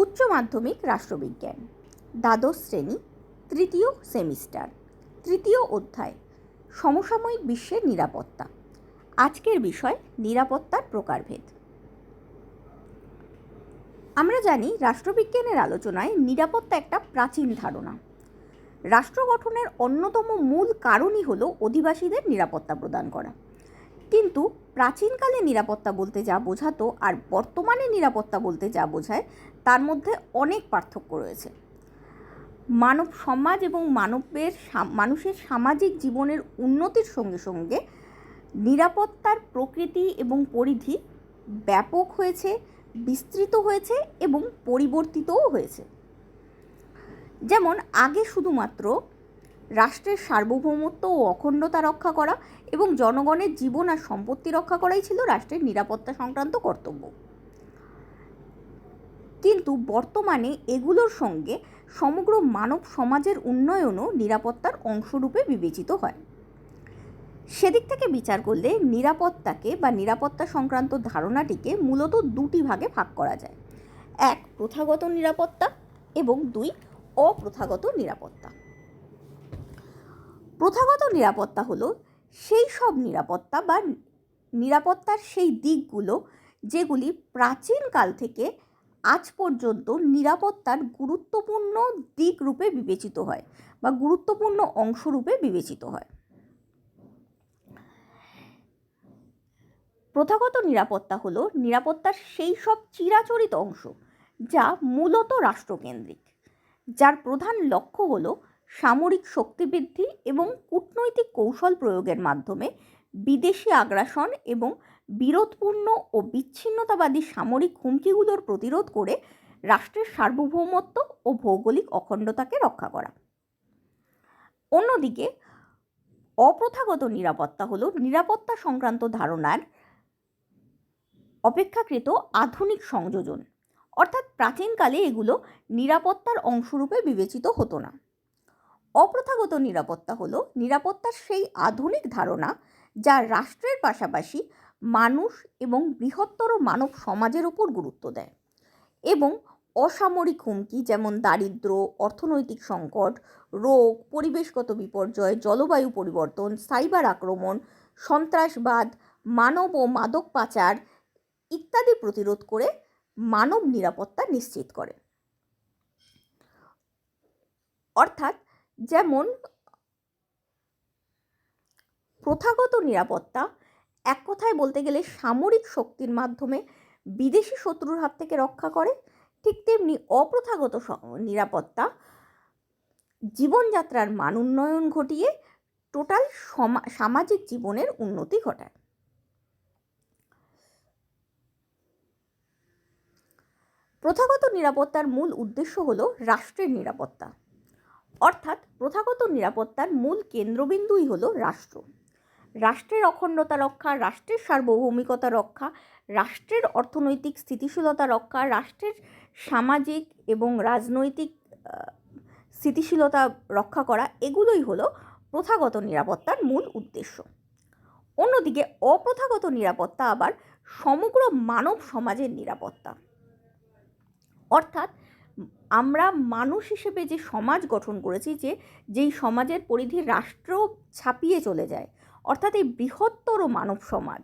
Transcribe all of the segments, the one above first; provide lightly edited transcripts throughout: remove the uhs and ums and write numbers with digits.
উচ্চ মাধ্যমিক রাষ্ট্রবিজ্ঞান, দ্বাদশ শ্রেণী, তৃতীয় সেমিস্টার, তৃতীয় অধ্যায়, সমসাময়িক বিশ্বের নিরাপত্তা। আজকের বিষয় নিরাপত্তার প্রকারভেদ। আমরা জানি রাষ্ট্রবিজ্ঞানের আলোচনায় নিরাপত্তা একটা প্রাচীন ধারণা। রাষ্ট্র গঠনের অন্যতম মূল কারণই হলো অধিবাসীদের নিরাপত্তা প্রদান করা। কিন্তু প্রাচীনকালে নিরাপত্তা বলতে যা বোঝাতো আর বর্তমানে নিরাপত্তা বলতে যা বোঝায় তার মধ্যে অনেক পার্থক্য রয়েছে। মানব সমাজ এবং মানুষের সামাজিক জীবনের উন্নতির সঙ্গে সঙ্গে নিরাপত্তার প্রকৃতি এবং পরিধি ব্যাপক হয়েছে, বিস্তৃত হয়েছে এবং পরিবর্তিতও হয়েছে। যেমন আগে শুধুমাত্র রাষ্ট্রের সার্বভৌমত্ব ও অখণ্ডতা রক্ষা করা এবং জনগণের জীবন আর সম্পত্তি রক্ষা করাই ছিল রাষ্ট্রের নিরাপত্তা সংক্রান্ত কর্তব্য। কিন্তু বর্তমানে এগুলোর সঙ্গে সমগ্র মানব সমাজের উন্নয়নও নিরাপত্তার অংশরূপে বিবেচিত হয়। সেদিক থেকে বিচার করলে নিরাপত্তাকে বা নিরাপত্তা সংক্রান্ত ধারণাটিকে মূলত দুটি ভাগে ভাগ করা যায়। এক, প্রথাগত নিরাপত্তা এবং দুই, অপ্রথাগত নিরাপত্তা। প্রথাগত নিরাপত্তা হলো সেই সব নিরাপত্তা বা নিরাপত্তার সেই দিকগুলো যেগুলি প্রাচীনকাল থেকে আজ পর্যন্ত নিরাপত্তার গুরুত্বপূর্ণ দিক রূপে বিবেচিত হয় বা গুরুত্বপূর্ণ অংশ রূপে বিবেচিত হয়। প্রথাগত নিরাপত্তা হলো নিরাপত্তার সেই সব চিরাচরিত অংশ যা মূলত রাষ্ট্রকেন্দ্রিক, যার প্রধান লক্ষ্য হলো সামরিক শক্তিবৃদ্ধি এবং কূটনৈতিক কৌশল প্রয়োগের মাধ্যমে বিদেশি আগ্রাসন এবং বিরোধপূর্ণ ও বিচ্ছিন্নতাবাদী সামরিক হুমকিগুলোর প্রতিরোধ করে রাষ্ট্রের সার্বভৌমত্ব ও ভৌগোলিক অখণ্ডতাকে রক্ষা করা। অন্যদিকে অপ্রথাগত নিরাপত্তা হলো নিরাপত্তা সংক্রান্ত ধারণার অপেক্ষাকৃত আধুনিক সংযোজন, অর্থাৎ প্রাচীনকালে এগুলো নিরাপত্তার অংশরূপে বিবেচিত হতো না। অপ্রথাগত নিরাপত্তা হলো নিরাপত্তার সেই আধুনিক ধারণা যা রাষ্ট্রের পাশাপাশি মানুষ এবং বৃহত্তর মানব সমাজের উপর গুরুত্ব দেয় এবং অসামরিক হুমকি যেমন দারিদ্র্য, অর্থনৈতিক সংকট, রোগ, পরিবেশগত বিপর্যয়, জলবায়ু পরিবর্তন, সাইবার আক্রমণ, সন্ত্রাসবাদ, মানব ও মাদক পাচার ইত্যাদি প্রতিরোধ করে মানব নিরাপত্তা নিশ্চিত করে। অর্থাৎ যেমন প্রথাগত নিরাপত্তা এক কথায় বলতে গেলে সামরিক শক্তির মাধ্যমে বিদেশি শত্রুর হাত থেকে রক্ষা করে, ঠিক তেমনি অপ্রথাগত নিরাপত্তা জীবনযাত্রার মান উন্নয়ন ঘটিয়ে টোটাল সামাজিক জীবনের উন্নতি ঘটায়। প্রথাগত নিরাপত্তার মূল উদ্দেশ্য হল রাষ্ট্রের নিরাপত্তা, অর্থাৎ প্রথাগত নিরাপত্তার মূল কেন্দ্রবিন্দুই হল রাষ্ট্র। রাষ্ট্রের অখণ্ডতা রক্ষা, রাষ্ট্রের সার্বভৌমিকতা রক্ষা, রাষ্ট্রের অর্থনৈতিক স্থিতিশীলতা রক্ষা, রাষ্ট্রের সামাজিক এবং রাজনৈতিক স্থিতিশীলতা রক্ষা করা, এগুলোই হলো প্রথাগত নিরাপত্তার মূল উদ্দেশ্য। অন্যদিকে অপ্রথাগত নিরাপত্তা আবার সমগ্র মানব সমাজের নিরাপত্তা, অর্থাৎ আমরা মানুষ হিসেবে যে সমাজ গঠন করেছি, যেই সমাজের পরিধি রাষ্ট্র ছাপিয়ে চলে যায়, অর্থাৎ এই বৃহত্তর মানব সমাজ,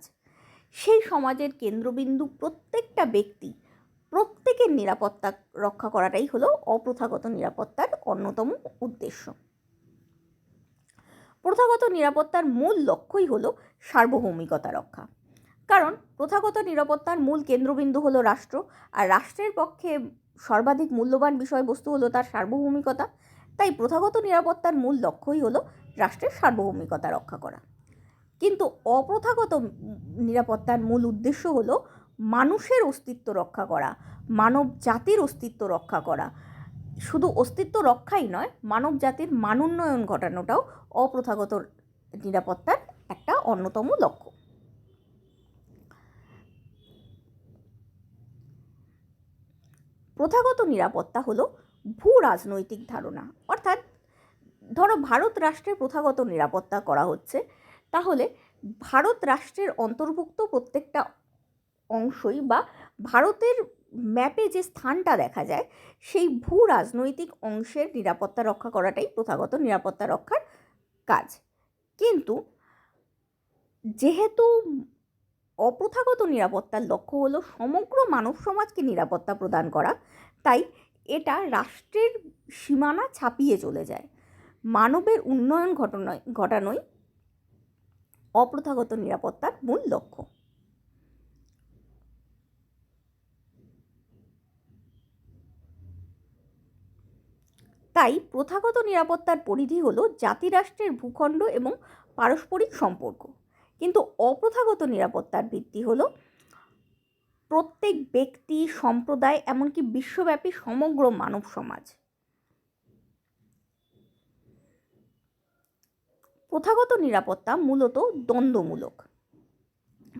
সেই সমাজের কেন্দ্রবিন্দু প্রত্যেকটা ব্যক্তি, প্রত্যেকের নিরাপত্তা রক্ষা করাটাই হলো অপ্রথাগত নিরাপত্তার অন্যতম উদ্দেশ্য। প্রথাগত নিরাপত্তার মূল লক্ষ্যই হলো সার্বভৌমিকতা রক্ষা, কারণ প্রথাগত নিরাপত্তার মূল কেন্দ্রবিন্দু হলো রাষ্ট্র, আর রাষ্ট্রের পক্ষে সর্বাধিক মূল্যবান বিষয়বস্তু হলো তার সার্বভৌমিকতা। তাই প্রথাগত নিরাপত্তার মূল লক্ষ্যই হলো রাষ্ট্রের সার্বভৌমিকতা রক্ষা করা। কিন্তু অপ্রথাগত নিরাপত্তার মূল উদ্দেশ্য হলো মানুষের অস্তিত্ব রক্ষা করা, মানব জাতির অস্তিত্ব রক্ষা করা। শুধু অস্তিত্ব রক্ষাই নয়, মানব জাতির মানোন্নয়ন ঘটানোটাও অপ্রথাগত নিরাপত্তার একটা অন্যতম লক্ষ্য। প্রথাগত নিরাপত্তা হলো ভূ রাজনৈতিক ধারণা, অর্থাৎ ধরো ভারত রাষ্ট্রের প্রথাগত নিরাপত্তা করা হচ্ছে, তাহলে ভারত রাষ্ট্রের অন্তর্ভুক্ত প্রত্যেকটা অংশই বা ভারতের ম্যাপে যে স্থানটা দেখা যায় সেই ভূ রাজনৈতিক অংশের নিরাপত্তা রক্ষা করাটাই প্রথাগত নিরাপত্তা রক্ষার কাজ। কিন্তু যেহেতু অপ্রথাগত নিরাপত্তার লক্ষ্য হলো সমগ্র মানব সমাজকে নিরাপত্তা প্রদান করা, তাই এটা রাষ্ট্রের সীমানা ছাপিয়ে চলে যায়। মানবের উন্নয়ন ঘটানোই অপ্রথাগত নিরাপত্তার মূল লক্ষ্য। তাই প্রথাগত নিরাপত্তার পরিধি হলো জাতিরাষ্ট্রের ভূখণ্ড এবং পারস্পরিক সম্পর্ক, কিন্তু অপ্রথাগত নিরাপত্তার ভিত্তি হলো প্রত্যেক ব্যক্তি, সম্প্রদায়, এমনকি বিশ্বব্যাপী সমগ্র মানব সমাজ। প্রথাগত নিরাপত্তা মূলত দ্বন্দ্বমূলক।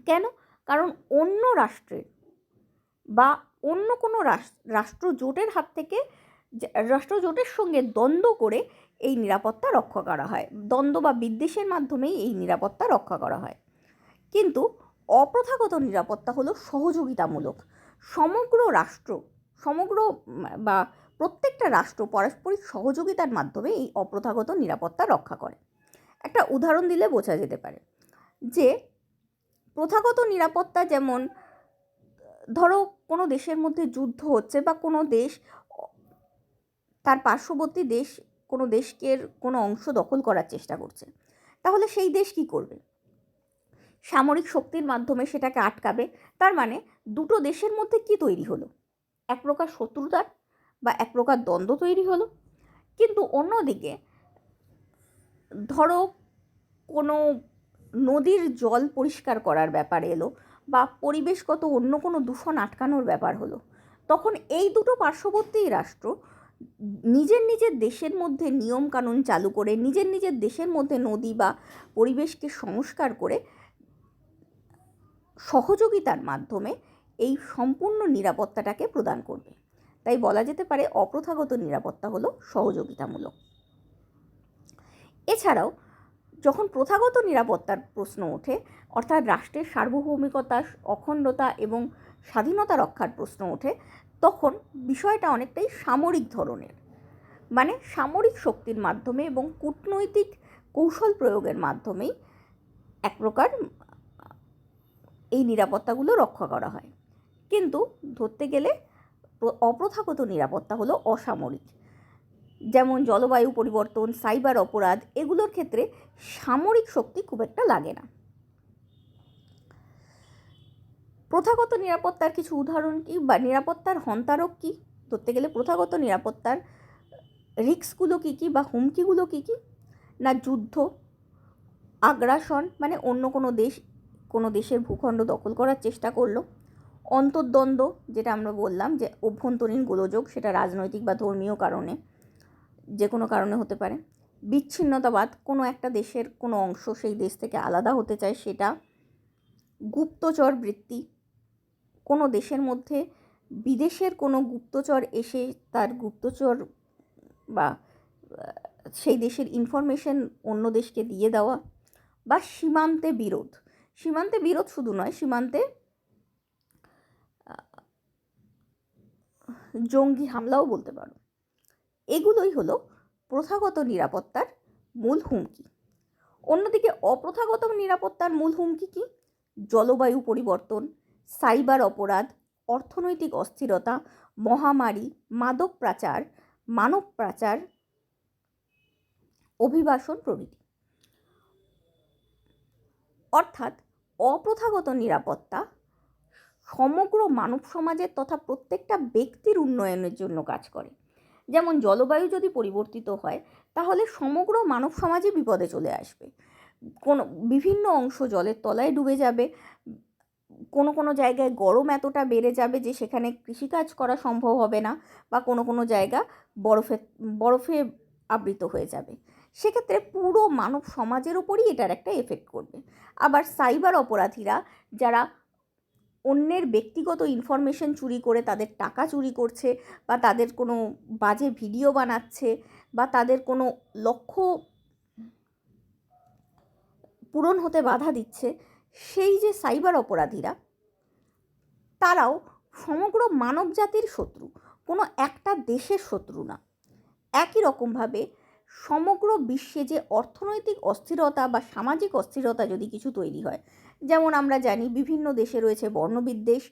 কেন? কারণ অন্য রাষ্ট্রের বা অন্য কোনো রাষ্ট্রজোটের হাত থেকে, রাষ্ট্রজোটের সঙ্গে দ্বন্দ্ব করে এই নিরাপত্তা রক্ষা করা হয়, দ্বন্দ্ব বা বিদ্বেষের মাধ্যমেই এই নিরাপত্তা রক্ষা করা হয়। কিন্তু অপ্রথাগত নিরাপত্তা হলো সহযোগিতামূলক। সমগ্র বা প্রত্যেকটা রাষ্ট্র পারস্পরিক সহযোগিতার মাধ্যমে এই অপ্রথাগত নিরাপত্তা রক্ষা করে। একটা উদাহরণ দিলে বোঝা যেতে পারে যে প্রথাগত নিরাপত্তা যেমন, ধরো কোনো দেশের মধ্যে যুদ্ধ হচ্ছে বা কোনো দেশ তার পার্শ্ববর্তী দেশ কোনো দেশকে কোনো অংশ দখল করার চেষ্টা করছে, তাহলে সেই দেশ কি করবে? সামরিক শক্তির মাধ্যমে সেটাকে আটকাবে। তার মানে দুটো দেশের মধ্যে কি তৈরি হলো? এক প্রকার শত্রুতার বা এক প্রকার দ্বন্দ্ব তৈরি হলো। কিন্তু অন্যদিকে ধরো কোনো নদীর জল পরিষ্কার করার ব্যাপার এলো বা পরিবেশগত অন্য কোনো দূষণ আটকানোর ব্যাপার হলো, তখন এই দুটো পার্শ্ববর্তী রাষ্ট্র নিজের নিজের দেশের মধ্যে নিয়মকানুন চালু করে নিজের নিজের দেশের মধ্যে নদী বা পরিবেশকে সংস্কার করে সহযোগিতার মাধ্যমে এই সম্পূর্ণ নিরাপত্তাটাকে প্রদান করবে। তাই বলা যেতে পারে অপ্রথাগত নিরাপত্তা হলো সহযোগিতামূলক। এছাড়াও যখন প্রথাগত নিরাপত্তার প্রশ্ন ওঠে, অর্থাৎ রাষ্ট্রের সার্বভৌমিকতা, অখণ্ডতা এবং স্বাধীনতা রক্ষার প্রশ্ন ওঠে, তখন বিষয়টা অনেকটাই সামরিক ধরনের। মানে সামরিক শক্তির মাধ্যমে এবং কূটনৈতিক কৌশল প্রয়োগের মাধ্যমেই এক প্রকার এই নিরাপত্তাগুলো রক্ষা করা হয়। কিন্তু ধরতে গেলে অপ্রথাগত নিরাপত্তা হলো অসামরিক। যেমন জলবায়ু পরিবর্তন, সাইবার অপরাধ, এগুলোর ক্ষেত্রে সামরিক শক্তি খুব একটা লাগে না। প্রথাগত নিরাপত্তার কিছু উদাহরণ কি বা নিরাপত্তার হন্তারক কি? ধরতে গেলে প্রথাগত নিরাপত্তার রিস্কগুলো কী কী বা হুমকিগুলো কী কী? না যুদ্ধ, আগ্রাসন মানে অন্য কোনো দেশের ভূখণ্ড দখল করার চেষ্টা করলো, অন্তর্দ্বন্দ্ব যেটা আমরা বললাম যে অভ্যন্তরীণ গোলযোগ, সেটা রাজনৈতিক বা ধর্মীয় কারণে, যে কোনো কারণে হতে পারে, বিচ্ছিন্নতাবাদ, কোনো একটা দেশের কোনো অংশ সেই দেশ থেকে আলাদা হতে চায় সেটা, গুপ্তচর বৃত্তি, কোনো দেশের মধ্যে বিদেশের কোনো গুপ্তচর এসে তার গুপ্তচর বা সেই দেশের ইনফরমেশন অন্য দেশকে দিয়ে দেওয়া, বা সীমান্তে বিরোধ। সীমান্তে বিরোধ শুধু নয়, সীমান্তে জঙ্গি হামলাও বলতে পারো। এগুলোই হলো প্রথাগত নিরাপত্তার মূল হুমকি। অন্যদিকে অপ্রথাগত নিরাপত্তার মূল হুমকি কি? জলবায়ু পরিবর্তন, সাইবার অপরাধ, অর্থনৈতিক অস্থিরতা, মহামারী, মাদক পাচার, মানব পাচার, অভিবাসন প্রভৃতি। অর্থাৎ অপ্রথাগত নিরাপত্তা সমগ্র মানব সমাজের তথা প্রত্যেকটা ব্যক্তির উন্নয়নের জন্য কাজ করে। যেমন জলবায়ু যদি পরিবর্তিত হয় তাহলে সমগ্র মানব সমাজই বিপদে চলে আসবে। বিভিন্ন অংশ জলের তলায় ডুবে যাবে, কোনো জায়গায় গরম এতটা বেড়ে যাবে যে সেখানে কৃষিকাজ করা সম্ভব হবে না, বা কোনো জায়গা বরফে আবৃত হয়ে যাবে। সেক্ষেত্রে পুরো মানব সমাজের ওপরই এটার একটা এফেক্ট করবে। আবার সাইবার অপরাধীরা যারা অন্যের ব্যক্তিগত ইনফরমেশন চুরি করে তাদের টাকা চুরি করছে, বা তাদের কোনো বাজে ভিডিও বানাচ্ছে, বা তাদের কোনো লক্ষ্য পূরণ হতে বাধা দিচ্ছে, সেই যে সাইবার অপরাধীরা তারাও সমগ্র মানব জাতির শত্রু, কোনো একটা দেশের শত্রু না। একই রকমভাবে সমগ্র বিশ্বে যে অর্থনৈতিক অস্থিরতা বা সামাজিক অস্থিরতা যদি কিছু তৈরি হয়, যেমন আমরা জানি বিভিন্ন দেশে রয়েছে বর্ণবিদ্বেষ,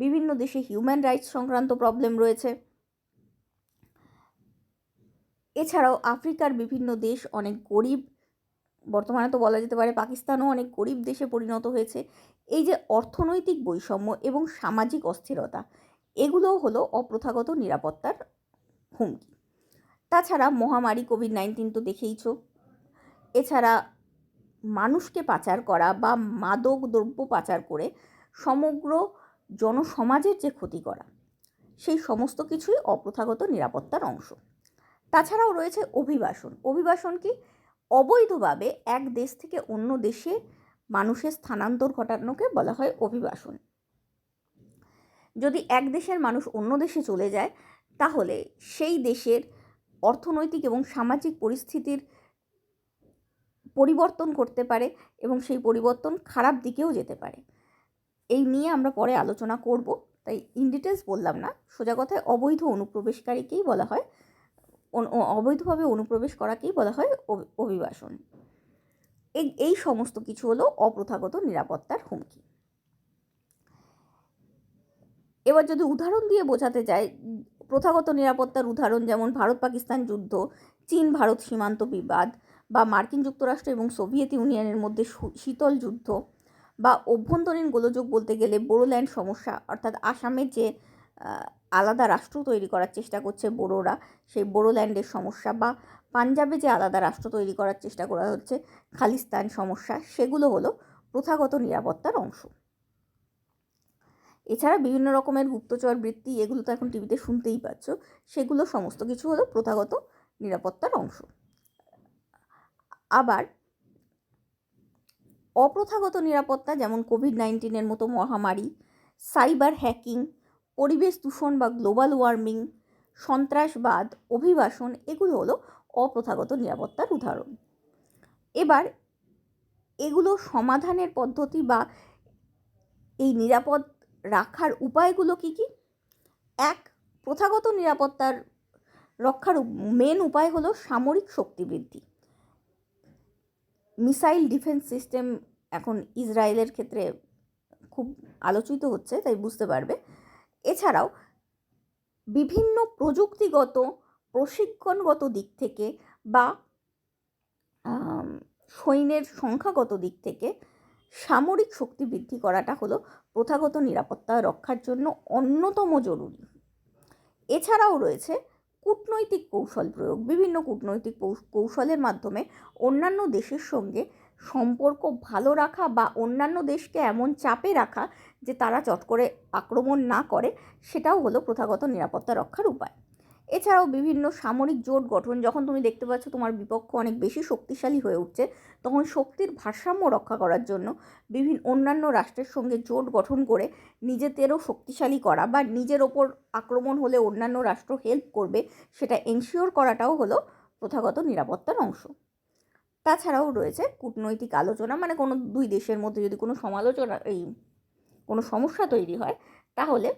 বিভিন্ন দেশে হিউম্যান রাইটস সংক্রান্ত প্রবলেম রয়েছে। এছাড়াও আফ্রিকার বিভিন্ন দেশ অনেক গরিব, বর্তমানে তো বলা যেতে পারে পাকিস্তানও অনেক গরিব দেশে পরিণত হয়েছে। এই যে অর্থনৈতিক বৈষম্য এবং সামাজিক অস্থিরতা, এগুলোও হলো অপ্রথাগত নিরাপত্তার হুমকি। তাছাড়া মহামারী কোভিড-19 তো দেখেইছো। এছাড়া মানুষকে পাচার করা বা মাদক দ্রব্য পাচার করে সমগ্র জনসমাজের যে ক্ষতি করা, সেই সমস্ত কিছুই অপ্রথাগত নিরাপত্তার অংশ। তাছাড়াও রয়েছে অভিবাসন। অভিবাসন কি? অবৈধভাবে এক দেশ থেকে অন্য দেশে মানুষের স্থানান্তর ঘটানোকে বলা হয় অভিবাসন। যদি এক দেশের মানুষ অন্য দেশে চলে যায়, তাহলে সেই দেশের অর্থনৈতিক এবং সামাজিক পরিস্থিতির পরিবর্তন করতে পারে এবং সেই পরিবর্তন খারাপ দিকেও যেতে পারে। এই নিয়ে আমরা পরে আলোচনা করব, তাই ইন ডিটেলস বললাম না। সোজা কথায় অবৈধ অনুপ্রবেশকারীকেই বলা হয়, অবৈধভাবে অনুপ্রবেশ করাকেই বলা হয় অভিবাসন। এই সমস্ত কিছু হলো অপ্রথাগত নিরাপত্তার হুমকি। এবার যদি উদাহরণ দিয়ে বোঝাতে চাই, প্রথাগত নিরাপত্তার উদাহরণ যেমন ভারত পাকিস্তান যুদ্ধ, চীন ভারত সীমান্ত বিবাদ, বা মার্কিন যুক্তরাষ্ট্র এবং সোভিয়েত ইউনিয়নের মধ্যে শীতল যুদ্ধ, বা অভ্যন্তরীণ গোলযোগ বলতে গেলে বোড়োল্যান্ড সমস্যা, অর্থাৎ আসামের যে আলাদা রাষ্ট্র তৈরি করার চেষ্টা করছে বোড়োরা, সেই বোড়োল্যান্ডের সমস্যা, বা পাঞ্জাবে যে আলাদা রাষ্ট্র তৈরি করার চেষ্টা করা হচ্ছে খালিস্তান সমস্যা, সেগুলো হলো প্রথাগত নিরাপত্তার অংশ। এছাড়া বিভিন্ন রকমের গুপ্তচর বৃত্তি, এগুলো তো এখন টিভিতে শুনতেই পাচ্ছ, সেগুলো সমস্ত কিছু হলো প্রথাগত নিরাপত্তার অংশ। আবার অপ্রথাগত নিরাপত্তা যেমন কোভিড-19 মতো মহামারী, সাইবার হ্যাকিং, পরিবেশ দূষণ বা গ্লোবাল ওয়ার্মিং, সন্ত্রাসবাদ, অভিবাসন, এগুলো হলো অপ্রথাগত নিরাপত্তার উদাহরণ। এবার এগুলো সমাধানের পদ্ধতি বা এই নিরাপদ রাখার উপায়গুলো কি কি? এক, প্রথাগত নিরাপত্তার রক্ষার মেন উপায় হলো সামরিক শক্তি বৃদ্ধি। মিসাইল ডিফেন্স সিস্টেম এখন ইসরায়েলের ক্ষেত্রে খুব আলোচিত হচ্ছে, তাই বুঝতে পারবে। এছাড়াও বিভিন্ন প্রযুক্তিগত প্রশিক্ষণগত দিক থেকে বা সৈন্যের সংখ্যাগত দিক থেকে সামরিক শক্তি বৃদ্ধি করাটা হলো প্রথাগত নিরাপত্তা রক্ষার জন্য অন্যতম জরুরি। এছাড়াও রয়েছে কূটনৈতিক কৌশল প্রয়োগ। বিভিন্ন কূটনৈতিক কৌশলের মাধ্যমে অন্যান্য দেশের সঙ্গে সম্পর্ক ভালো রাখা বা অন্যান্য দেশকে এমন চাপে রাখা যে তারা চট করে আক্রমণ না করে, সেটাও হলো প্রথাগত নিরাপত্তা রক্ষার উপায়। এছাড়াও বিভিন্ন সামরিক জোট গঠন। যখন তুমি দেখতে পাচ্ছ তোমার বিপক্ষ অনেক বেশি শক্তিশালী হয়ে উঠছে, তখন শক্তির ভারসাম্য রক্ষা করার জন্য বিভিন্ন অন্যান্য রাষ্ট্রের সঙ্গে জোট গঠন করে নিজেদেরও শক্তিশালী করা বা নিজের ওপর আক্রমণ হলে অন্যান্য রাষ্ট্র হেল্প করবে, সেটা এনশিওর করাটাও হলো প্রথাগত নিরাপত্তার অংশ। তাছাড়াও রয়েছে কূটনৈতিক আলোচনা, মানে কোনো দুই দেশের মধ্যে যদি কোনো কোনো সমস্যা তৈরি হয়, তাহলে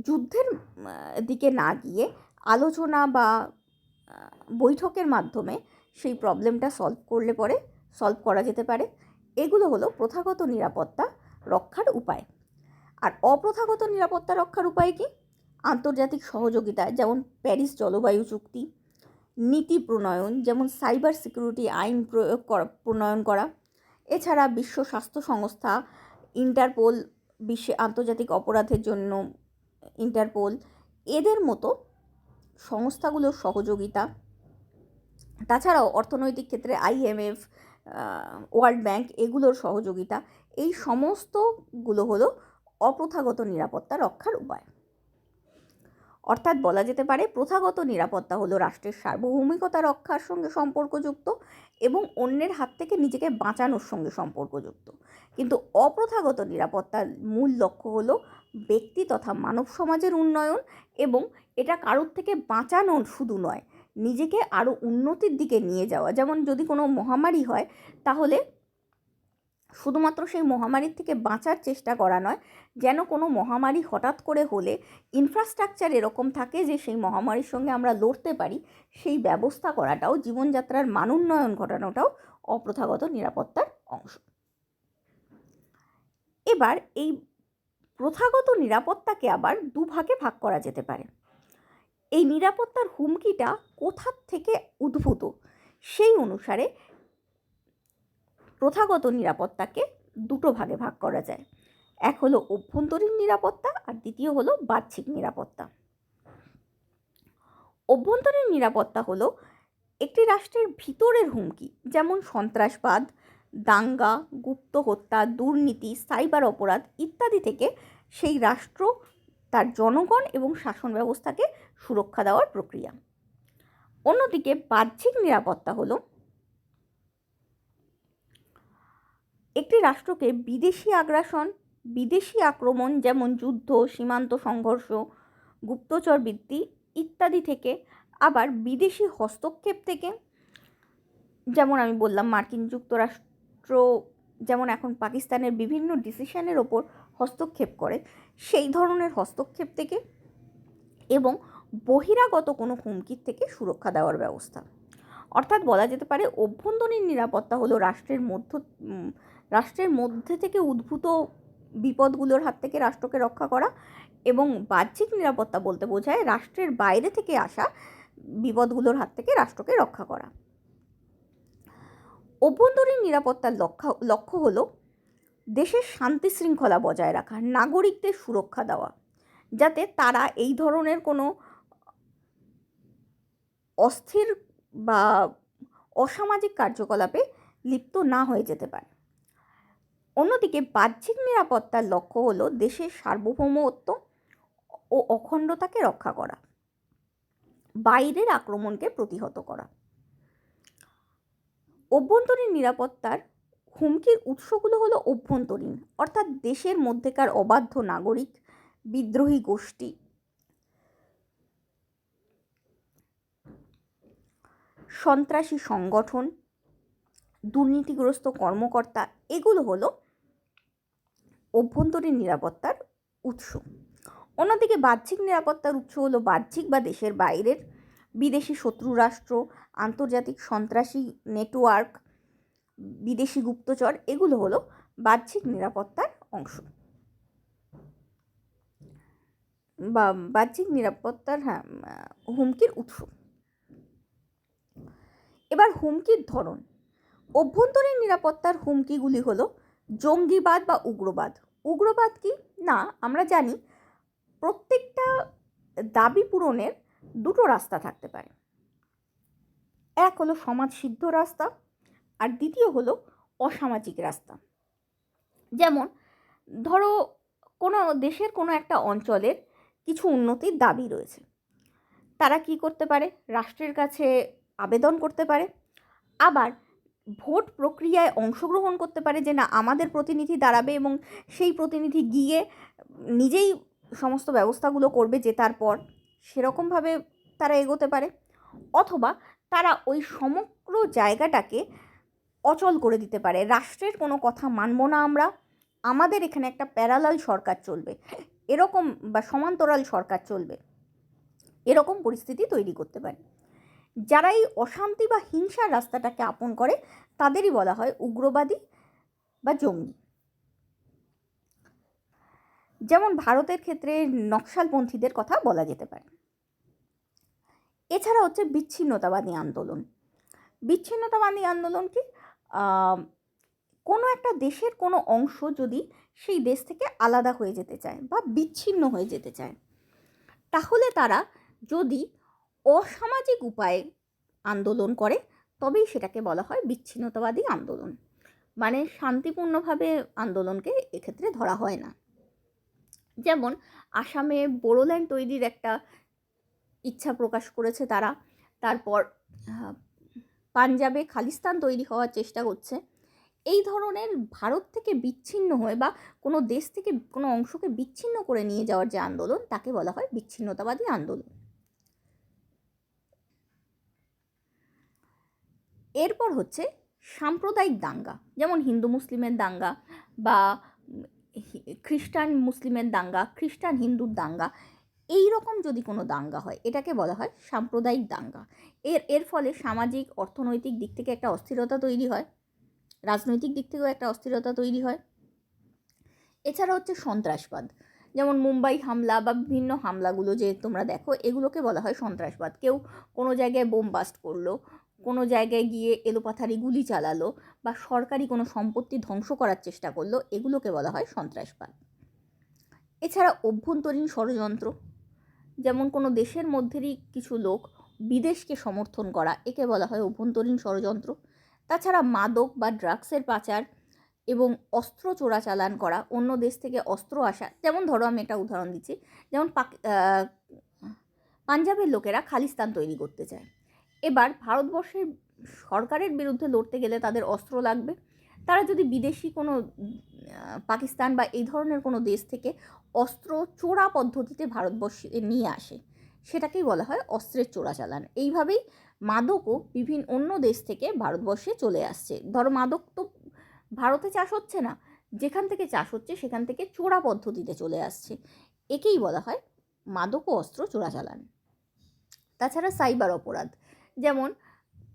যুদ্ধের দিকে না গিয়ে আলোচনা বা বৈঠকের মাধ্যমে সেই প্রবলেমটা সলভ করা যেতে পারে। এগুলো হলো প্রথাগত নিরাপত্তা রক্ষার উপায়। আর অপ্রথাগত নিরাপত্তা রক্ষার উপায় কি? আন্তর্জাতিক সহযোগিতা, যেমন প্যারিস জলবায়ু চুক্তি, নীতি প্রণয়ন, যেমন সাইবার সিকিউরিটি আইন প্রণয়ন করা। এছাড়া বিশ্ব স্বাস্থ্য সংস্থা, ইন্টারপোল, বিশ্বে আন্তর্জাতিক অপরাধের জন্য ইন্টারপোল, এদের মতো সংস্থাগুলোর সহযোগিতা। তাছাড়াও অর্থনৈতিক ক্ষেত্রে IMF, ওয়ার্ল্ড ব্যাংক, এগুলোর সহযোগিতা। এই সমস্তগুলো হলো অপ্রথাগত নিরাপত্তা রক্ষার উপায়। অর্থাৎ বলা যেতে পারে প্রথাগত নিরাপত্তা হলো রাষ্ট্রের সার্বভৌমিকতা রক্ষার সঙ্গে সম্পর্কযুক্ত এবং অন্যের হাত থেকে নিজেকে বাঁচানোর সঙ্গে সম্পর্কযুক্ত। কিন্তু অপ্রথাগত নিরাপত্তার মূল লক্ষ্য হলো ব্যক্তি তথা মানব সমাজের উন্নয়ন, এবং এটা কারোর থেকে বাঁচানো শুধু নয়, নিজেকে আরও উন্নতির দিকে নিয়ে যাওয়া। যেমন যদি কোনো মহামারী হয়, তাহলে শুধুমাত্র সেই মহামারীর থেকে বাঁচার চেষ্টা করা নয়, যেন কোনো মহামারী হঠাৎ করে হলে ইনফ্রাস্ট্রাকচার এরকম থাকে যে সেই মহামারীর সঙ্গে আমরা লড়তে পারি, সেই ব্যবস্থা করাটাও, জীবনযাত্রার মানোন্নয়ন ঘটানোটাও অপ্রথাগত নিরাপত্তার অংশ। এবার এই প্রথাগত নিরাপত্তাকে আবার দুভাগে ভাগ করা যেতে পারে। এই নিরাপত্তার হুমকিটা কোথা থেকে উদ্ভূত, সেই অনুসারে প্রথাগত নিরাপত্তাকে দুটো ভাগে ভাগ করা যায়। এক হলো অভ্যন্তরীণ নিরাপত্তা, আর দ্বিতীয় হলো বাহ্যিক নিরাপত্তা। অভ্যন্তরীণ নিরাপত্তা হলো একটি রাষ্ট্রের ভিতরের হুমকি, যেমন সন্ত্রাসবাদ, দাঙ্গা, গুপ্ত হত্যা, দুর্নীতি, সাইবার অপরাধ ইত্যাদি থেকে সেই রাষ্ট্র, তার জনগণ এবং শাসন ব্যবস্থাকে সুরক্ষা দেওয়ার প্রক্রিয়া। অন্যদিকে বাহ্যিক নিরাপত্তা হলো একটি রাষ্ট্রকে বিদেশি আগ্রাসন, বিদেশি আক্রমণ যেমন যুদ্ধ, সীমান্ত সংঘর্ষ, গুপ্তচর বৃত্তি ইত্যাদি থেকে, আবার বিদেশি হস্তক্ষেপ থেকে, যেমন আমি বললাম মার্কিন যুক্তরাষ্ট্র যেমন এখন পাকিস্তানের বিভিন্ন ডিসিশনের ওপর হস্তক্ষেপ করে, সেই ধরনের হস্তক্ষেপ থেকে, এবং বহিরাগত কোনো হুমকির থেকে সুরক্ষা দেওয়ার ব্যবস্থা। অর্থাৎ বলা যেতে পারে অভ্যন্তরীণ নিরাপত্তা হলো রাষ্ট্রের মধ্যে থেকে উদ্ভূত বিপদগুলোর হাত থেকে রাষ্ট্রকে রক্ষা করা, এবং বাহ্যিক নিরাপত্তা বলতে বোঝায় রাষ্ট্রের বাইরে থেকে আসা বিপদগুলোর হাত থেকে রাষ্ট্রকে রক্ষা করা। অভ্যন্তরীণ নিরাপত্তার লক্ষ্য হলো দেশের শান্তি শৃঙ্খলা বজায় রাখা, নাগরিকদের সুরক্ষা দেওয়া, যাতে তারা এই ধরনের কোনো অস্থির বা অসামাজিক কার্যকলাপে লিপ্ত না হয়ে যেতে পারে। অন্যদিকে বাহ্যিক নিরাপত্তার লক্ষ্য হলো দেশের সার্বভৌমত্ব ও অখণ্ডতাকে রক্ষা করা, বাইরের আক্রমণকে প্রতিহত করা। অভ্যন্তরীণ নিরাপত্তার হুমকির উৎসগুলো হলো অভ্যন্তরীণ, অর্থাৎ দেশের মধ্যেকার অবাধ্য নাগরিক, বিদ্রোহী গোষ্ঠী, সন্ত্রাসী সংগঠন, দুর্নীতিগ্রস্ত কর্মকর্তা, এগুলো হলো অভ্যন্তরীণ নিরাপত্তার উৎস। অন্যদিকে বাহ্যিক নিরাপত্তার উৎস হলো বাহ্যিক বা দেশের বাইরের বিদেশি শত্রু রাষ্ট্র, আন্তর্জাতিক সন্ত্রাসী নেটওয়ার্ক, বিদেশি গুপ্তচর, এগুলো হলো বাহ্যিক নিরাপত্তার অংশ বা বাহ্যিক নিরাপত্তার হুমকির উৎস। এবার হুমকির ধরন। অভ্যন্তরীণ নিরাপত্তার হুমকিগুলি হলো জঙ্গিবাদ বা উগ্রবাদ। উগ্রবাদ কি না, আমরা জানি প্রত্যেকটা দাবি পূরণের দুটো রাস্তা থাকতে পারে। এক হলো সমাজসিদ্ধ রাস্তা, আর দ্বিতীয় হলো অসামাজিক রাস্তা। যেমন ধরো কোনো দেশের কোনো একটা অঞ্চলের কিছু উন্নতির দাবি রয়েছে, তারা কি করতে পারে, রাষ্ট্রের কাছে আবেদন করতে পারে, আবার ভোট প্রক্রিয়ায় অংশগ্রহণ করতে পারে যে না আমাদের প্রতিনিধি দাঁড়াবে এবং সেই প্রতিনিধি গিয়ে নিজেই সমস্ত ব্যবস্থাগুলো করবে জেতার পর, সেরকমভাবে তারা এগোতে পারে। অথবা তারা ওই সমগ্র জায়গাটাকে অচল করে দিতে পারে, রাষ্ট্রের কোনো কথা মানব না আমরা, আমাদের এখানে একটা প্যারালাল সরকার চলবে, এরকম বা সমান্তরাল সরকার চলবে, এরকম পরিস্থিতি তৈরি করতে পারে। যারা এই অশান্তি বা হিংসার রাস্তাটাকে আপন করে তাদেরই বলা হয় উগ্রবাদী বা জঙ্গি। যেমন ভারতের ক্ষেত্রে নকশালপন্থীদের কথা বলা যেতে পারে। এছাড়া হচ্ছে বিচ্ছিন্নতাবাদী আন্দোলন। বিচ্ছিন্নতাবাদী আন্দোলন কি, কোনো একটা দেশের কোনো অংশ যদি সেই দেশ থেকে আলাদা হয়ে যেতে চায় বা বিচ্ছিন্ন হয়ে যেতে চায়, তাহলে তারা যদি অসামাজিক উপায়ে আন্দোলন করে তবেই সেটাকে বলা হয় বিচ্ছিন্নতাবাদী আন্দোলন। মানে শান্তিপূর্ণভাবে আন্দোলনকে এক্ষেত্রে ধরা হয় না। যেমন আসামে বোড়োল্যান্ড তৈরির একটা ইচ্ছা প্রকাশ করেছে তারা, তারপর পাঞ্জাবে খালিস্তান তৈরি হওয়ার চেষ্টা করছে। এই ধরনের ভারত থেকে বিচ্ছিন্ন হয়ে বা কোনো দেশ থেকে কোনো অংশকে বিচ্ছিন্ন করে নিয়ে যাওয়ার যে আন্দোলন, তাকে বলা হয় বিচ্ছিন্নতাবাদী আন্দোলন। এরপর হচ্ছে সাম্প্রদায়িক দাঙ্গা, যেমন হিন্দু মুসলিমের দাঙ্গা বা খ্রিস্টান মুসলিমের দাঙ্গা, খ্রিস্টান হিন্দুর দাঙ্গা, এই রকম যদি কোনো দাঙ্গা হয় এটাকে বলা হয় সাম্প্রদায়িক দাঙ্গা। এর ফলে সামাজিক অর্থনৈতিক দিক থেকে একটা অস্থিরতা তৈরি হয়, রাজনৈতিক দিক থেকেও একটা অস্থিরতা তৈরি হয়। এছাড়া হচ্ছে সন্ত্রাসবাদ, যেমন মুম্বাই হামলা বা বিভিন্ন হামলাগুলো যে তোমরা দেখো, এগুলোকে বলা হয় সন্ত্রাসবাদ। কেউ কোনো জায়গায় বোম বাস্ট করলো, কোনো জায়গায় গিয়ে এলোপাথারি গুলি চালালো বা সরকারি কোনো সম্পত্তি ধ্বংস করার চেষ্টা করলো, এগুলোকে বলা হয় সন্ত্রাসবাদ। এছাড়া অভ্যন্তরীণ ষড়যন্ত্র, যেমন কোনো দেশের মধ্যেরই কিছু লোক বিদেশকে সমর্থন করা, একে বলা হয় অভ্যন্তরীণ ষড়যন্ত্র। তাছাড়া মাদক বা ড্রাগসের পাচার এবং অস্ত্র চোরাচালান করা, অন্য দেশ থেকে অস্ত্র আসা, যেমন ধরো আমি একটা উদাহরণ দিচ্ছি, যেমন পাঞ্জাবের লোকেরা খালিস্তান তৈরি করতে চায়। এবার ভারতবর্ষের সরকারের বিরুদ্ধে লড়তে গেলে তাদের অস্ত্র লাগবে। তারা যদি বিদেশি কোনো পাকিস্তান বা এই ধরনের কোনো দেশ থেকে অস্ত্র চোরা পদ্ধতিতে ভারতবর্ষে নিয়ে আসে, সেটাকেই বলা হয় অস্ত্রের চোরাচালান। এইভাবেই মাদকও বিভিন্ন অন্য দেশ থেকে ভারতবর্ষে চলে আসছে। ধরো মাদক তো ভারতে চাষ হচ্ছে না, যেখান থেকে চাষ হচ্ছে সেখান থেকে চোরা পদ্ধতিতে চলে আসছে, একেই বলা হয় মাদক ও অস্ত্র চোরাচালান। তাছাড়া সাইবার অপরাধ, যেমন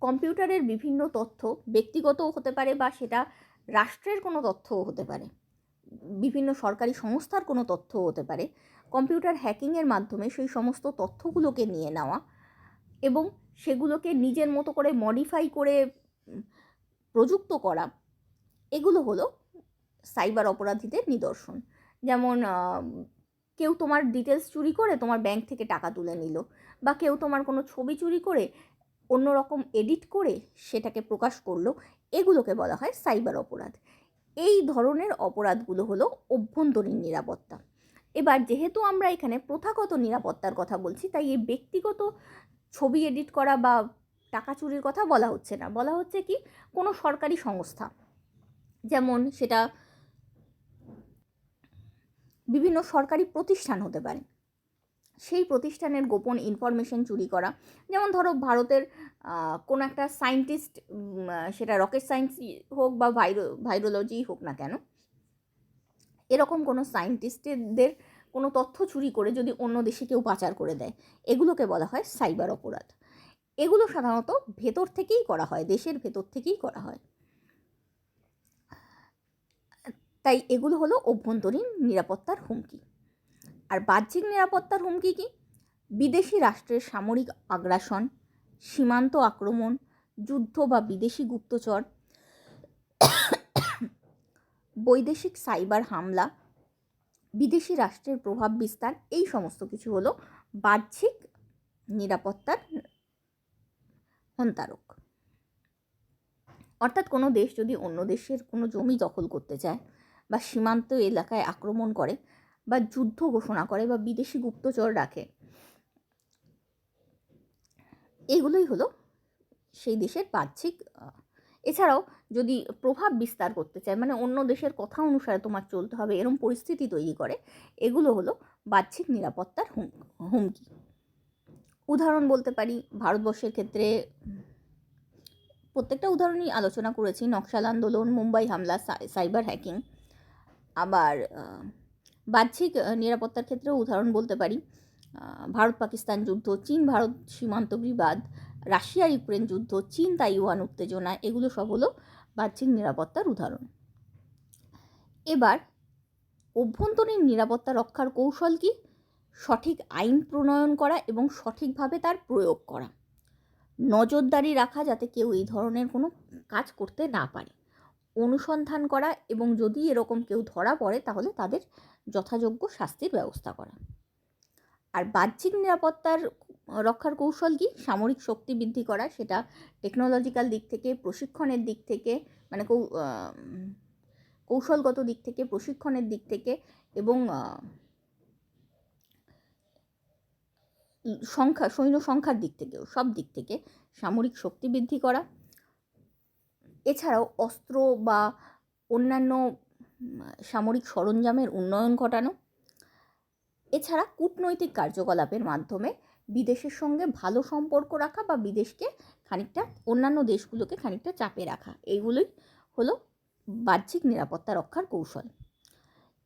কম্পিউটারের বিভিন্ন তথ্য ব্যক্তিগতও হতে পারে বা সেটা রাষ্ট্রের কোনো তথ্যও হতে পারে, বিভিন্ন সরকারি সংস্থার কোনো তথ্যও হতে পারে। কম্পিউটার হ্যাকিংয়ের মাধ্যমে সেই সমস্ত তথ্যগুলোকে নিয়ে নেওয়া এবং সেগুলোকে নিজের মতো করে মডিফাই করে প্রযুক্ত করা, এগুলো হলো সাইবার অপরাধীদের নিদর্শন। যেমন কেউ তোমার ডিটেলস চুরি করে তোমার ব্যাংক থেকে টাকা তুলে নিল, বা কেউ তোমার কোনো ছবি চুরি করে অন্য রকম এডিট করে সেটাকে প্রকাশ করলো, এগুলোকে বলা হয় সাইবার অপরাধ। এই ধরনের অপরাধগুলো হলো অভ্যন্তরীণ নিরাপত্তা। এবার যেহেতু আমরা এখানে প্রথাগত নিরাপত্তার কথা বলছি, তাই এই ব্যক্তিগত ছবি এডিট করা বা টাকা চুরির কথা বলা হচ্ছে না, বলা হচ্ছে কি কোনো সরকারি সংস্থা, যেমন সেটা বিভিন্ন সরকারি প্রতিষ্ঠান হতে পারে, সেই প্রতিষ্ঠানের গোপন ইনফরমেশন চুরি করা। যেমন ধরো ভারতের কোনো একটা সায়েন্টিস্ট, সেটা রকেট সায়েন্স হোক বা ভাইরোলজি হোক না কেন, এরকম কোনো সায়েন্টিস্টদের কোনো তথ্য চুরি করে যদি অন্য দেশে কেউ পাচার করে দেয়, এগুলোকে বলা হয় সাইবার অপরাধ। এগুলো সাধারণত ভেতর থেকেই করা হয়, দেশের ভেতর থেকেই করা হয়। তাই এগুলো হলো অভ্যন্তরীণ নিরাপত্তার হুমকি। আর বাহ্যিক নিরাপত্তার হুমকি কি? বিদেশি রাষ্ট্রের সামরিক আগ্রাসন, সীমান্ত আক্রমণ, যুদ্ধ বা বিদেশি গুপ্তচর, বৈদেশিক সাইবার হামলা, বিদেশি রাষ্ট্রের প্রভাব বিস্তার, এই সমস্ত কিছু হলো বাহ্যিক নিরাপত্তার অন্তরক। অর্থাৎ কোনো দেশ যদি অন্য দেশের কোনো জমি দখল করতে চায় বা সীমান্ত এলাকায় আক্রমণ করে বা যুদ্ধ ঘোষণা করে বা বিদেশি গুপ্তচর রাখে, এগুলোই হলো সেই দেশের বাহ্যিক। এছাড়াও যদি প্রভাব বিস্তার করতে চায়, মানে অন্য দেশের কথা অনুসারে তোমার চলতে হবে, এরকম পরিস্থিতি তৈরি করে, এগুলো হলো বাহ্যিক নিরাপত্তার হুমকি। উদাহরণ বলতে পারি, ভারতবর্ষের ক্ষেত্রে প্রত্যেকটা উদাহরণই আলোচনা করেছি, নকশাল আন্দোলন, মুম্বাই হামলা, সাইবার হ্যাকিং। আবার বাহ্যিক নিরাপত্তার ক্ষেত্রেও উদাহরণ বলতে পারি, ভারত পাকিস্তান যুদ্ধ, চীন ভারত সীমান্ত বিবাদ, রাশিয়া ইউক্রেন যুদ্ধ, চীন তাইওয়ান উত্তেজনা, এগুলো সব হলো বাহ্যিক নিরাপত্তার উদাহরণ। এবার অভ্যন্তরীণ নিরাপত্তা রক্ষার কৌশল কি? সঠিক আইন প্রণয়ন করা এবং সঠিকভাবে তার প্রয়োগ করা, নজরদারি রাখা যাতে কেউ এই ধরনের কোনো কাজ করতে না পারে, অনুসন্ধান করা এবং যদি এরকম কেউ ধরা পড়ে তাহলে তাদের যথাযোগ্য শাস্তির ব্যবস্থা করা। আর বাহ্যিক নিরাপত্তার রক্ষার কৌশল কি? সামরিক শক্তি বৃদ্ধি করা, সেটা টেকনোলজিক্যাল দিক থেকে, প্রশিক্ষণের দিক থেকে, মানে কৌশলগত দিক থেকে, প্রশিক্ষণের দিক থেকে এবং সৈন্য সংখ্যার দিক থেকেও, সব দিক থেকে সামরিক শক্তি বৃদ্ধি করা। এছাড়াও অস্ত্র বা অন্যান্য সামরিক সরঞ্জামের উন্নয়ন ঘটানো। এছাড়া কূটনৈতিক কার্যকলাপের মাধ্যমে বিদেশের সঙ্গে ভালো সম্পর্ক রাখা বা বিদেশকে খানিকটা, অন্যান্য দেশগুলোকে খানিকটা চাপে রাখা, এইগুলোই হলো বাহ্যিক নিরাপত্তা রক্ষার কৌশল।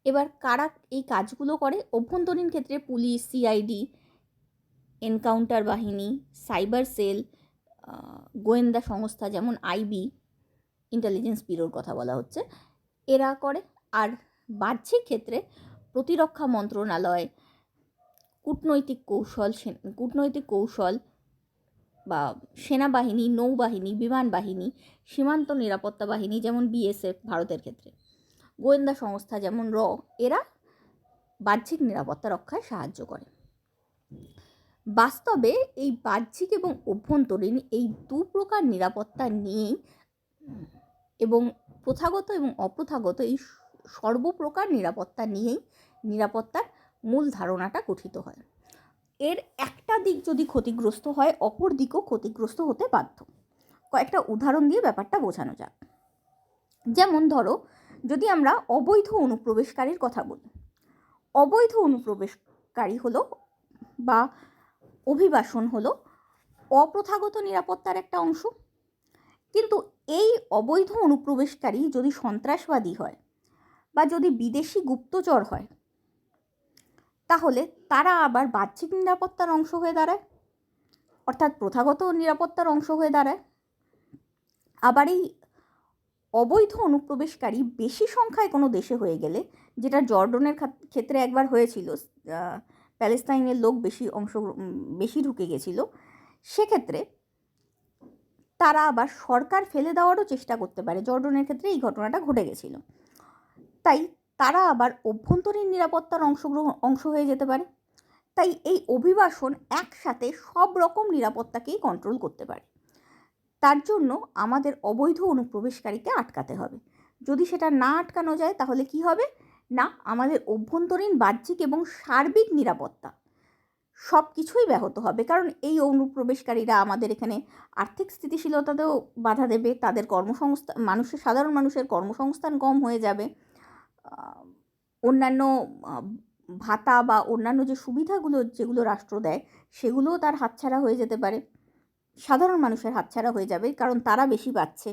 এবার কারা এই কাজগুলো করে? অভ্যন্তরীণ ক্ষেত্রে পুলিশ, সিআইডি, এনকাউন্টার বাহিনী, সাইবার সেল, গোয়েন্দা সংস্থা যেমন আইবি, ইন্টেলিজেন্স ব্যুরোর কথা বলা হচ্ছে, এরা করে। আর বাহ্যিক ক্ষেত্রে প্রতিরক্ষা মন্ত্রণালয়, কূটনৈতিক কৌশল বা সেনাবাহিনী, নৌবাহিনী, বিমান বাহিনী, সীমান্ত নিরাপত্তা বাহিনী যেমন বিএসএফ ভারতের ক্ষেত্রে, গোয়েন্দা সংস্থা যেমন এরা বাহ্যিক নিরাপত্তা রক্ষায় সাহায্য করে। বাস্তবে এই বাহ্যিক এবং অভ্যন্তরীণ এই দু প্রকার নিরাপত্তা নিয়েই এবং প্রথাগত এবং অপ্রথাগত এই সর্বপ্রকার নিরাপত্তা নিয়েই নিরাপত্তার মূল ধারণাটা গঠিত হয়। এর একটা দিক যদি ক্ষতিগ্রস্ত হয়, অপর দিকও ক্ষতিগ্রস্ত হতে বাধ্য। কয়েকটা উদাহরণ দিয়ে ব্যাপারটা বোঝানো যাক। যেমন ধরো, যদি আমরা অবৈধ অনুপ্রবেশকারীর কথা বলি, অবৈধ অনুপ্রবেশকারী হলো বা অভিবাসন হলো অপ্রথাগত নিরাপত্তার একটা অংশ। কিন্তু এই অবৈধ অনুপ্রবেশকারী যদি সন্ত্রাসবাদী হয় বা যদি বিদেশি গুপ্তচর হয়, তাহলে তারা আবার বাহ্যিক নিরাপত্তার অংশ হয়ে দাঁড়ায়, অর্থাৎ প্রথাগত নিরাপত্তার অংশ হয়ে দাঁড়ায়। আবার এই অবৈধ অনুপ্রবেশকারী বেশি সংখ্যায় কোনো দেশে হয়ে গেলে, যেটা জর্ডনের ক্ষেত্রে একবার হয়েছিল, প্যালেস্তাইনের লোক বেশি ঢুকে গেছিল, সেক্ষেত্রে তারা আবার সরকার ফেলে দেওয়ারও চেষ্টা করতে পারে। জর্ডনের ক্ষেত্রে এই ঘটনাটা ঘটে গেছিল। তাই তারা আবার অভ্যন্তরীণ নিরাপত্তার অংশ হয়ে যেতে পারে। তাই এই অভিবাসন একসাথে সব রকম নিরাপত্তাকেই কন্ট্রোল করতে পারে। তার জন্য আমাদের অবৈধ অনুপ্রবেশকারীকে আটকাতে হবে। যদি সেটা না আটকানো যায়, তাহলে কি হবে না, আমাদের অভ্যন্তরীণ, বাহ্যিক এবং সার্বিক নিরাপত্তা সব কিছুই ব্যাহত হবে। কারণ এই অনুপ্রবেশকারীরা আমাদের এখানে আর্থিক স্থিতিশীলতাতেও বাধা দেবে, তাদের সাধারণ মানুষের কর্মসংস্থান কম হয়ে যাবে, অন্যান্য ভাতা বা অন্যান্য যে সুবিধাগুলো যেগুলো রাষ্ট্র দেয় সেগুলোও তার হাতছাড়া হয়ে যেতে পারে, সাধারণ মানুষের হাতছাড়া হয়ে যাবে, কারণ তারা বেশি পাচ্ছে।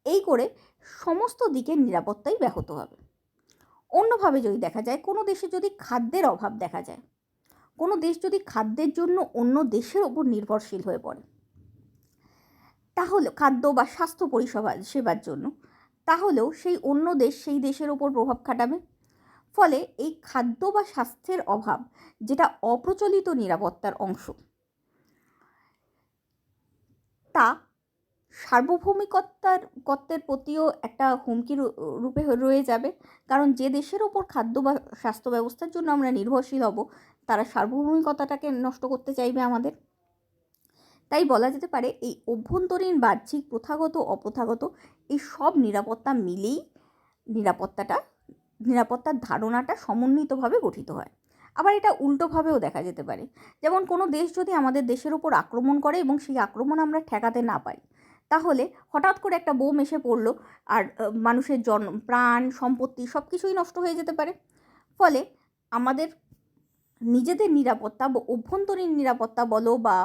এই করে সমস্ত দিকের নিরাপত্তাই ব্যাহত হবে। অন্যভাবে যদি দেখা যায়, কোনো দেশে যদি খাদ্যের অভাব দেখা যায়, কোনো দেশ যদি খাদ্যের জন্য অন্য দেশের ওপর নির্ভরশীল হয়ে পড়ে, তাহলে খাদ্য বা স্বাস্থ্য সেবার জন্য, তাহলেও সেই অন্য দেশ সেই দেশের ওপর প্রভাব খাটাবে। ফলে এই খাদ্য বা স্বাস্থ্যের অভাব, যেটা অপ্রচলিত নিরাপত্তার অংশ, তা সার্বভৌমিকত্বের প্রতিও একটা হুমকি রূপে রয়ে যাবে। কারণ যে দেশের ওপর খাদ্য বা স্বাস্থ্য ব্যবস্থার জন্য আমরা নির্ভরশীল হব, তারা সার্বভৌমিকতাটাকে নষ্ট করতে চাইবে আমাদের। তাই বলা যেতে পারে এই অভ্যন্তরীণ, বাহ্যিক, প্রথাগত, অপ্রথাগত এই সব নিরাপত্তা মিলেই নিরাপত্তার ধারণাটা সমন্বিতভাবে গঠিত হয়। আবার এটা উল্টোভাবেও দেখা যেতে পারে। যেমন কোনো দেশ যদি আমাদের দেশের ওপর আক্রমণ করে এবং সেই আক্রমণ আমরা ঠেকাতে না পারি, তাহলে হঠাৎ করে একটা বোম এসে পড়লো আর মানুষের প্রাণ, সম্পত্তি সব কিছুই নষ্ট হয়ে যেতে পারে। ফলে আমাদের নিজেদের নিরাপত্তা বা অভ্যন্তরীণ নিরাপত্তা বলো বা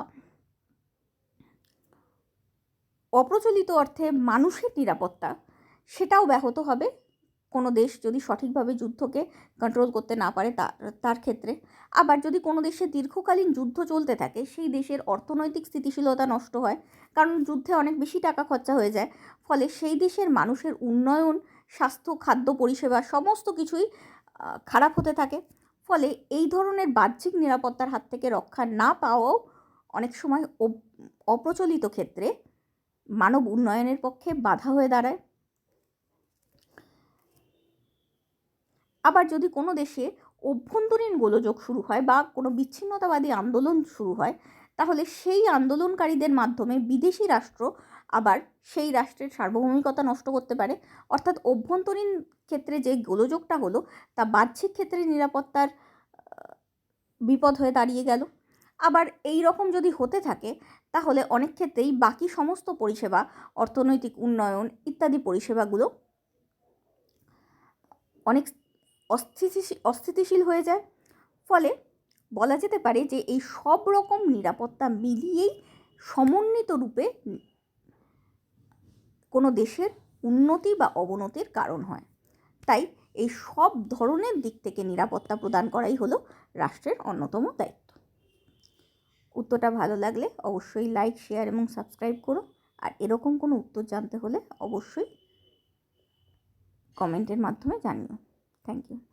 অপ্রচলিত অর্থে মানুষের নিরাপত্তা, সেটাও ব্যাহত হবে কোনো দেশ যদি সঠিকভাবে যুদ্ধকে কন্ট্রোল করতে না পারে তার ক্ষেত্রে। আবার যদি কোনো দেশে দীর্ঘকালীন যুদ্ধ চলতে থাকে, সেই দেশের অর্থনৈতিক স্থিতিশীলতা নষ্ট হয়, কারণ যুদ্ধে অনেক বেশি টাকা খরচা হয়ে যায়। ফলে সেই দেশের মানুষের উন্নয়ন, স্বাস্থ্য, খাদ্য পরিষেবা সমস্ত কিছুই খারাপ হতে থাকে। ফলে এই ধরনের বাহ্যিক নিরাপত্তার হাত থেকে রক্ষা না পাওয়াও অনেক সময় অপ্রচলিত ক্ষেত্রে মানব উন্নয়নের পক্ষে বাধা হয়ে দাঁড়ায়। আবার যদি কোনো দেশে অভ্যন্তরীণ গোলযোগ শুরু হয় বা কোনো বিচ্ছিন্নতাবাদী আন্দোলন শুরু হয়, তাহলে সেই আন্দোলনকারীদের মাধ্যমে বিদেশি রাষ্ট্র আবার সেই রাষ্ট্রের সার্বভৌমিকতা নষ্ট করতে পারে। অর্থাৎ অভ্যন্তরীণ ক্ষেত্রে যে গোলযোগটা হলো, তা বাহ্যিক ক্ষেত্রে নিরাপত্তার বিপদ হয়ে দাঁড়িয়ে গেল। আবার এই রকম যদি হতে থাকে, তাহলে অনেক ক্ষেত্রেই বাকি সমস্ত পরিষেবা, অর্থনৈতিক উন্নয়ন ইত্যাদি পরিষেবাগুলো অনেক অস্থিতিশীল হয়ে যায়। ফলে বলা যেতে পারে যে এই সব রকম নিরাপত্তা মিলিয়েই সমন্বিত রূপে কোনো দেশের উন্নতি বা অবনতির কারণ হয়। তাই এই সব ধরনের দিক থেকে নিরাপত্তা প্রদান করাই হলো রাষ্ট্রের অন্যতম দায়িত্ব। উত্তরটা ভালো লাগলে অবশ্যই লাইক, শেয়ার এবং সাবস্ক্রাইব করো। আর এরকম কোনো উত্তর জানতে হলে অবশ্যই কমেন্টের মাধ্যমে জানিও। Thank you.